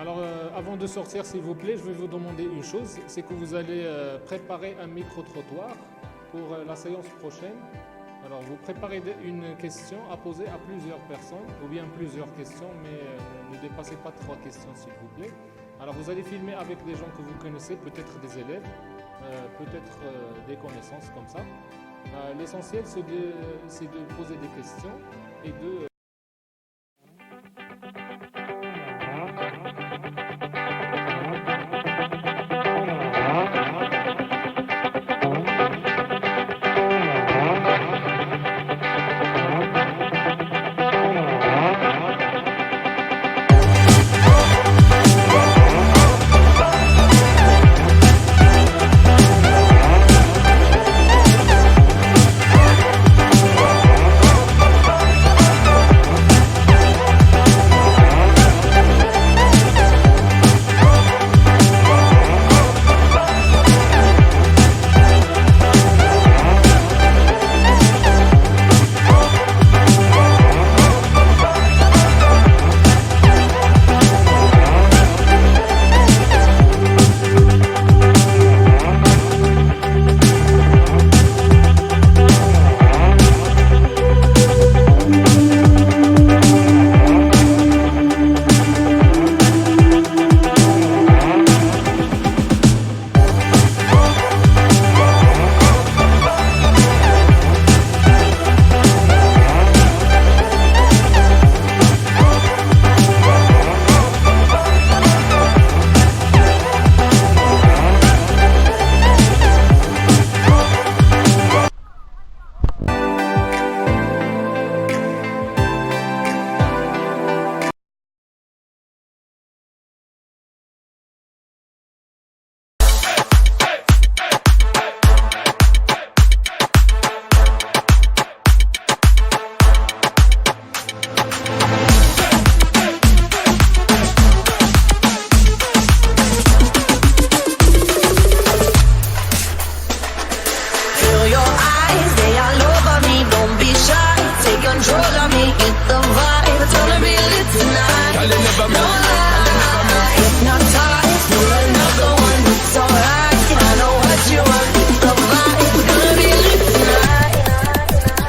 Alors, avant de sortir, s'il vous plaît, je vais vous demander une chose, c'est que vous allez préparer un micro-trottoir pour la séance prochaine. Alors, vous préparez une question à poser à plusieurs personnes, ou bien plusieurs questions, mais ne dépassez pas 3 questions, s'il vous plaît. Alors, vous allez filmer avec des gens que vous connaissez, peut-être des élèves, peut-être des connaissances comme ça. L'essentiel, c'est de poser des questions et de...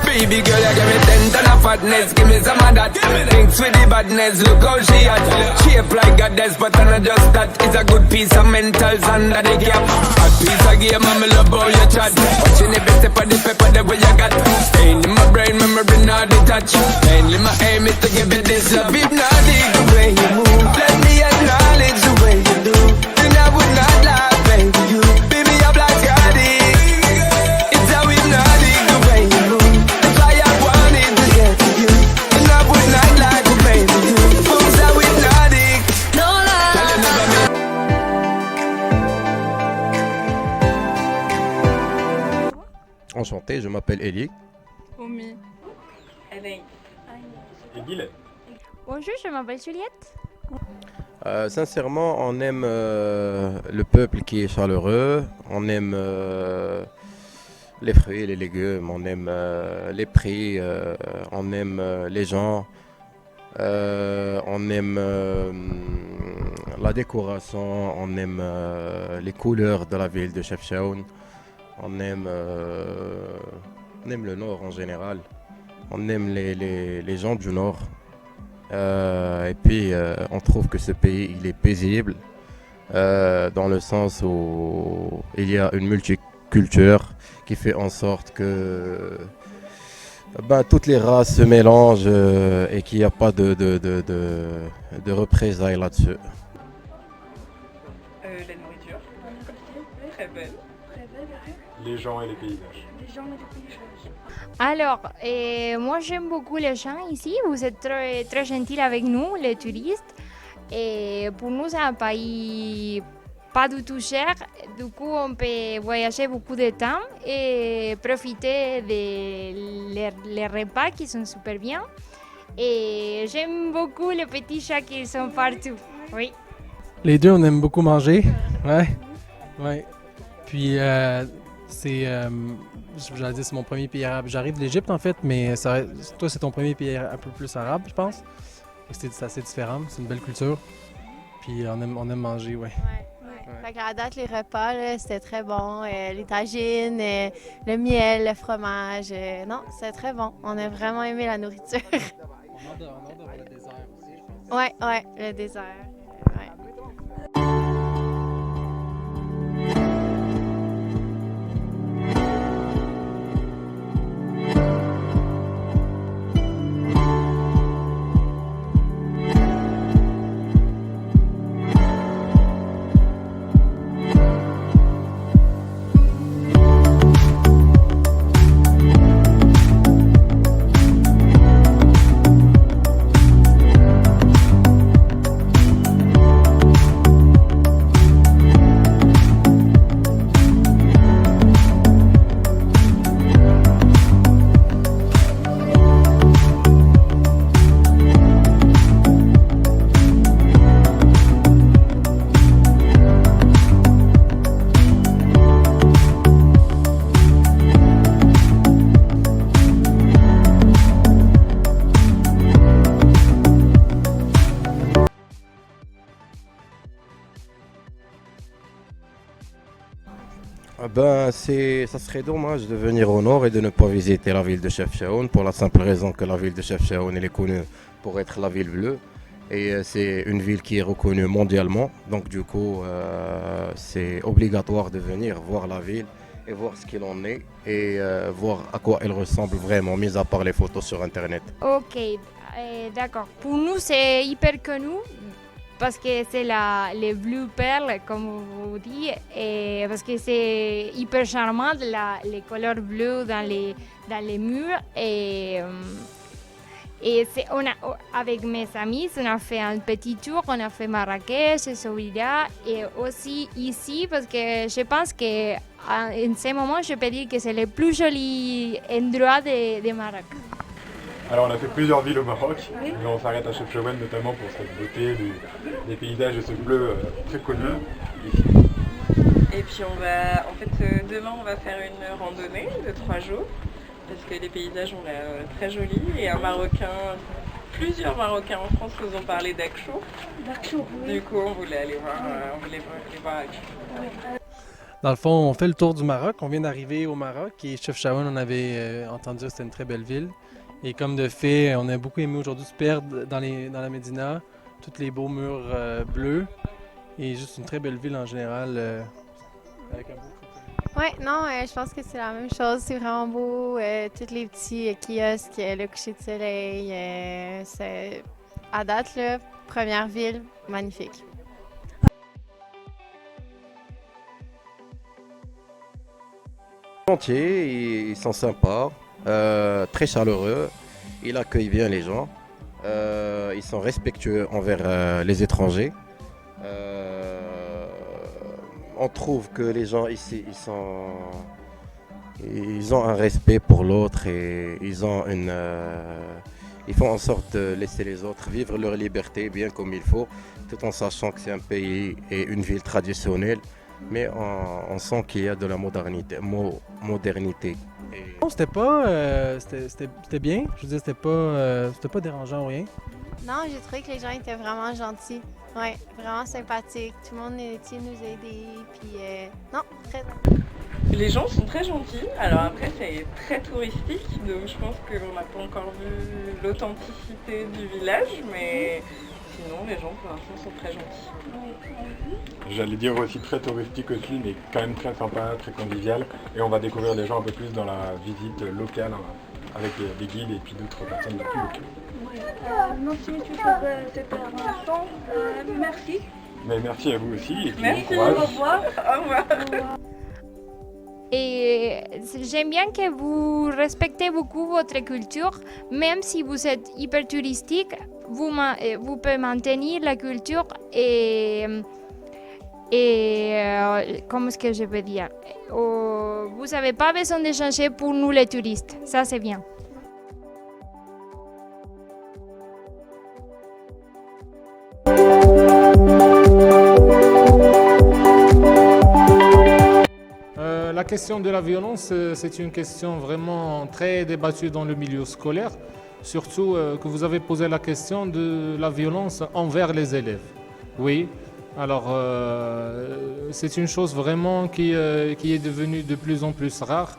Baby girl, you give me 10 ton of fatness, give me some of that. Thinks with the badness, look how she at. Shape like goddess, but I'm not just that. It's a good piece of mentals under the cap. A piece of game, I'm love how you chat. Watching every step of the pepper, the way you got. Staying in my brain, memory not detached. Mainly my aim is to give it this love. If not, dig the way you move. Let me acknowledge the way you do. Then I would not lie, baby, you. Baby, I'm like Cardi. It's how hypnotic the way you move. That's why I wanted to get to you. And I would not lie, baby, you. Moves how hypnotic. No lie. Enchanté, je m'appelle Eli. Omi. Éveil. Et Guylaine. Bonjour, je m'appelle Juliette. Sincèrement, on aime le peuple qui est chaleureux, on aime les fruits et les légumes, on aime les prix, on aime les gens, on aime la décoration, on aime les couleurs de la ville de Chefchaouen, on aime le Nord en général, on aime les gens du Nord. Et puis on trouve que ce pays il est paisible dans le sens où il y a une multiculture qui fait en sorte que toutes les races se mélangent et qu'il n'y a pas de représailles là-dessus. La nourriture. Très belle. Les gens et les paysages. Alors, moi j'aime beaucoup les gens ici. Vous êtes très, très gentils avec nous, les touristes. Et pour nous, c'est un pays pas du tout cher. Du coup, on peut voyager beaucoup de temps et profiter des repas qui sont super bien. Et j'aime beaucoup les petits chats qui sont partout. Oui. Les deux, on aime beaucoup manger. Ouais. Ouais. Puis, j'allais dire, c'est mon premier pays arabe. J'arrive de l'Égypte, en fait, mais toi, c'est ton premier pays un peu plus arabe, je pense. C'est assez différent. C'est une belle culture. puis on aime manger, ouais. Ouais. Fait qu'à date, les repas, là, c'était très bon. Les tagines, le miel, le fromage. Non, c'était très bon. On a vraiment aimé la nourriture. On a hâte d'avoir le dessert aussi, je pense. Ouais, le dessert. Ouais. Ça serait dommage de venir au nord et de ne pas visiter la ville de Chefchaouen pour la simple raison que la ville de Chefchaouen elle est connue pour être la ville bleue et c'est une ville qui est reconnue mondialement. Donc du coup, c'est obligatoire de venir voir la ville et voir ce qu'il en est et voir à quoi elle ressemble vraiment, mis à part les photos sur Internet. Ok, d'accord. Pour nous, c'est hyper connu parce que c'est les Blue Pearls, comme vous dites, et parce que c'est hyper charmant, les couleurs bleues dans les murs. Avec mes amis, on a fait un petit tour, on a fait Marrakech, Essaouira, et aussi ici, parce que je pense qu'en ce moment, je peux dire que c'est le plus joli endroit de Maroc. Alors on a fait plusieurs villes au Maroc, mais on s'arrête à Chefchaouen notamment pour cette beauté des paysages et ce bleu très connu. Et puis demain on va faire une randonnée de 3 jours, parce que les paysages ont l'air très jolis, et plusieurs Marocains en France nous ont parlé d'Akchou. Du coup on voulait aller voir Akchou. Dans le fond, on fait le tour du Maroc. On vient d'arriver au Maroc et Chefchaouen, on avait entendu que c'était une très belle ville. Et comme de fait, on a beaucoup aimé aujourd'hui se perdre dans la Médina, tous les beaux murs bleus et juste une très belle ville en général avec un beau côté. Ouais, non, je pense que c'est la même chose. C'est vraiment beau. Tous les petits kiosques, le coucher de soleil. C'est à date, là, première ville, magnifique. Ils sont sympas. Très chaleureux, il accueille bien les gens, ils sont respectueux envers les étrangers. On trouve que les gens ici, ils ont un respect pour l'autre et ils font en sorte de laisser les autres vivre leur liberté bien comme il faut, tout en sachant que c'est un pays et une ville traditionnelle, mais on sent qu'il y a de la modernité. Non, c'était bien. Je veux dire, c'était pas dérangeant ou rien. Non, j'ai trouvé que les gens étaient vraiment gentils. Ouais, vraiment sympathiques. Tout le monde était nous aider. Puis, non, très bien. Les gens sont très gentils. Alors après, c'est très touristique, donc je pense qu'on n'a pas encore vu l'authenticité du village, mais sinon, les gens, pour l'instant, sont très gentils. J'allais dire aussi très touristique aussi, mais quand même très sympa, très convivial. Et on va découvrir les gens un peu plus dans la visite locale, avec des guides et puis d'autres personnes plus locales. Merci pour cette information. Merci. Mais merci à vous aussi et puis Merci, bon courage. Au revoir. Au revoir. Et j'aime bien que vous respectez beaucoup votre culture, même si vous êtes hyper touristique, vous pouvez maintenir la culture et comment est-ce que je peux dire, vous n'avez pas besoin de changer pour nous les touristes, ça c'est bien. La question de la violence, c'est une question vraiment très débattue dans le milieu scolaire, surtout que vous avez posé la question de la violence envers les élèves. Oui, alors c'est une chose vraiment qui est devenue de plus en plus rare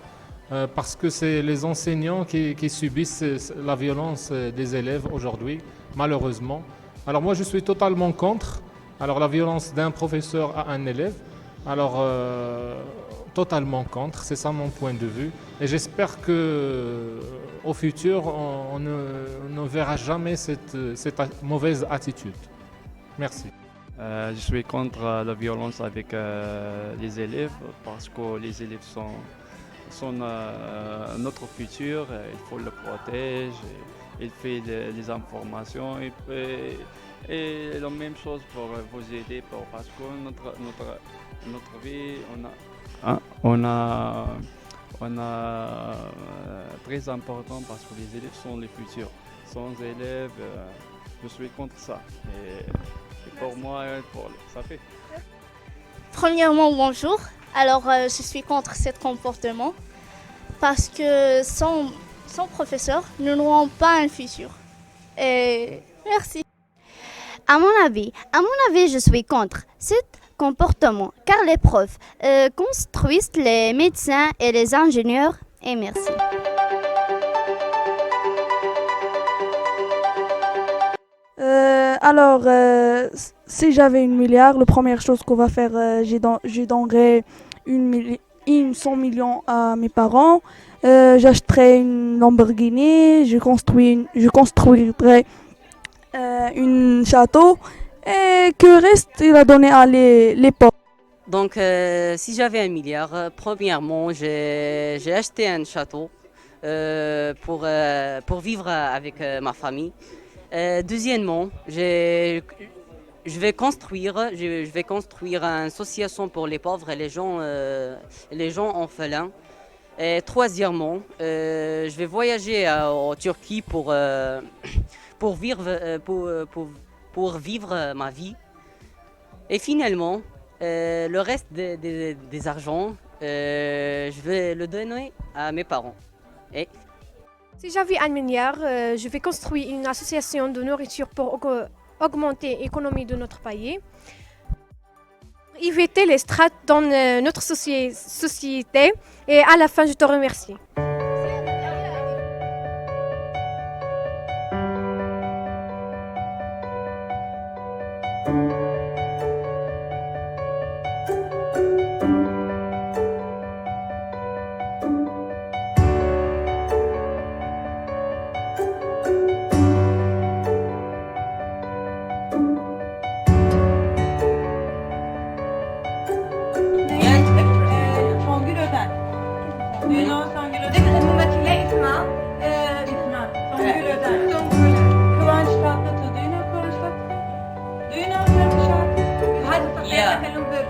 parce que c'est les enseignants qui subissent la violence des élèves aujourd'hui, malheureusement. Alors moi je suis totalement contre la violence d'un professeur à un élève. Alors totalement contre, c'est ça mon point de vue. Et j'espère qu'au futur on ne verra jamais cette mauvaise attitude. Merci. Je suis contre la violence avec les élèves parce que les élèves sont notre futur, il faut le protéger, il fait des informations et la même chose pour vous aider parce que notre vie, on a très important parce que les élèves sont les futurs. Sans élèves, je suis contre ça. Et pour moi, ça fait. Premièrement, bonjour. Alors, je suis contre ce comportement parce que sans professeur, nous n'aurons pas un futur. Et merci. À mon avis, je suis contre ce comportement car les profs construisent les médecins et les ingénieurs. Et merci. Si j'avais 1 milliard, la première chose qu'on va faire, je donnerais 100 millions à mes parents. J'achèterais une Lamborghini, je construirais un château et que reste, il a donné à les pauvres. Donc, si j'avais 1 milliard, premièrement, j'ai acheté un château pour vivre avec ma famille. Deuxièmement, je vais construire une association pour les pauvres et les gens orphelins. Et troisièmement, je vais voyager en Turquie pour vivre ma vie. Et finalement, le reste des argents, je vais le donner à mes parents. Si j'avais 1 milliard, je vais construire une association de nourriture pour augmenter l'économie de notre pays. Éviter les strates dans notre société et à la fin, je te remercie.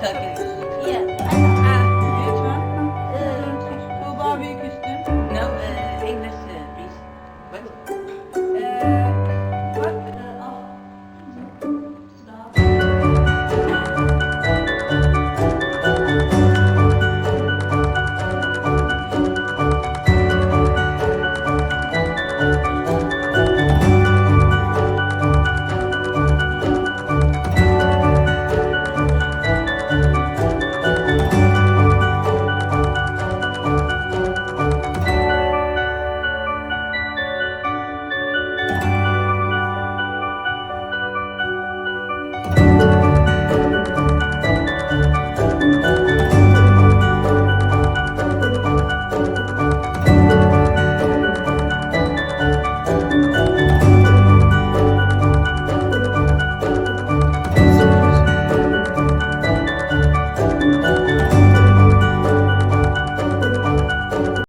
Yeah.